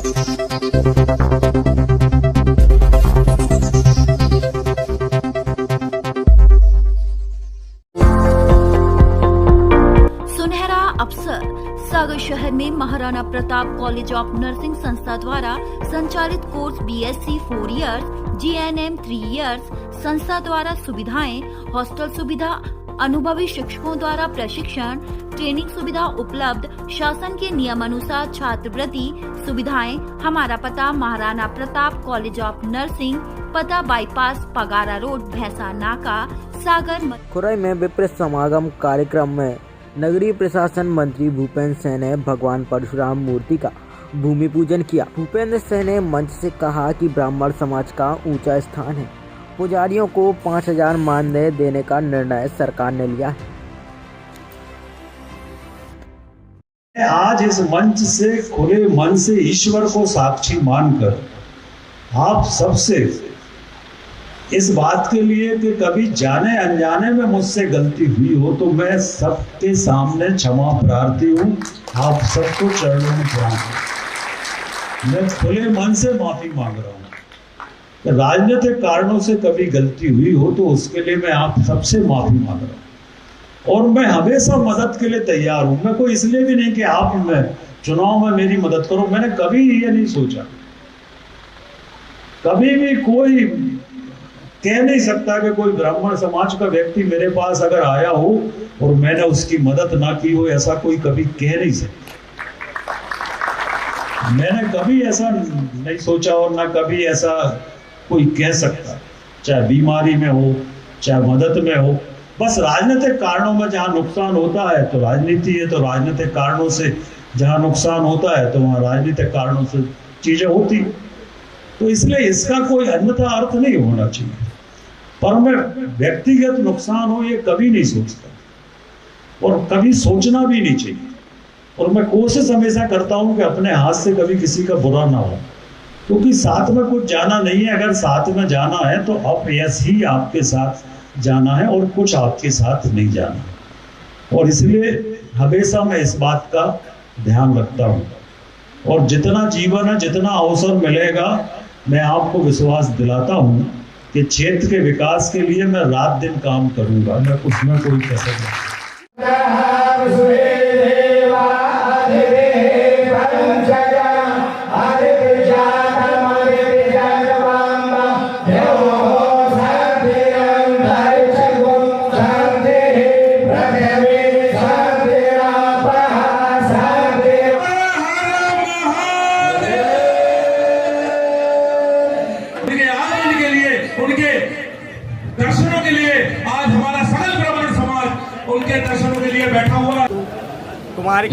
सुनहरा अवसर सागर शहर में Maharana Pratap college of nursing संस्था द्वारा संचालित course BSc 4 years, GNM 3 years. संस्था द्वारा सुविधाएं, हॉस्टल सुविधा, अनुभवी शिक्षकों द्वारा प्रशिक्षण, ट्रेनिंग सुविधा उपलब्ध, शासन के नियमानुसार छात्रवृत्ति सुविधाएं। हमारा पता Maharana Pratap college of nursing, पता बाईपास पगारा रोड, भैंसा नाका, सागर। खुरई में विप्र समागम कार्यक्रम में नगरीय प्रशासन मंत्री भूपेंद्र सिंह ने भगवान परशुराम मूर्ति का भूमि पूजन किया। भूपेंद्र सिंह ने मंच से कहा कि ब्राह्मण समाज का ऊंचा स्थान है। पुजारियों को 5,000 मानदेय देने का निर्णय सरकार ने लिया है। आज इस मंच से खुले मन से ईश्वर को साक्षी मानकर आप सबसे इस बात के लिए कि कभी जाने अनजाने में मुझसे गलती हुई हो तो मैं सबके सामने क्षमा प्रार्थी हूँ। आप सबको चरणों में प्रणाम, मैं खुले मन से माफी मांग रहा हूँ। राजनीतिक कारणों से कभी गलती हुई हो तो उसके लिए मैं आप सबसे माफी मांग रहा हूँ और मैं हमेशा मदद के लिए तैयार हूँ। मैं कोई इसलिए भी नहीं कि आप मैं चुनाव में मेरी मदद करो, मैंने कभी ये नहीं सोचा। कभी भी कोई कह नहीं सकता कि कोई ब्राह्मण समाज का व्यक्ति मेरे पास अगर आया हो और मैंने उसकी मदद ना की हो, ऐसा कोई कभी कह नहीं सकता। मैंने कभी ऐसा नहीं सोचा और ना कभी ऐसा कोई कह सकता, चाहे बीमारी में हो चाहे मदद में हो। बस राजनीतिक कारणों में जहां नुकसान होता है तो राजनीति है, तो राजनीतिक कारणों से जहां नुकसान होता है तो वहां राजनीतिक कारणों से चीजें होती। तो इसलिए इसका कोई अन्यथा अर्थ नहीं होना चाहिए। पर मैं व्यक्तिगत नुकसान हो ये कभी नहीं सोचता और कभी सोचना भी नहीं चाहिए। और मैं कोशिश हमेशा करता हूं कि अपने हाथ से कभी किसी का बुरा ना हो, क्योंकि साथ में कुछ जाना नहीं है। अगर साथ में जाना है तो ऑब्वियसली ही आपके साथ जाना है और कुछ आपके साथ नहीं जाना। और इसलिए हमेशा मैं इस बात का ध्यान रखता हूँ और जितना जीवन है, जितना अवसर मिलेगा, मैं आपको विश्वास दिलाता हूँ कि क्षेत्र के विकास के लिए मैं रात दिन काम करूंगा। मैं उसमें कोई कसर नहीं। उनके दर्शनों के लिए आज हमारा सकल ब्राह्मण समाज उनके दर्शनों के लिए बैठा हुआ। तुम्हारी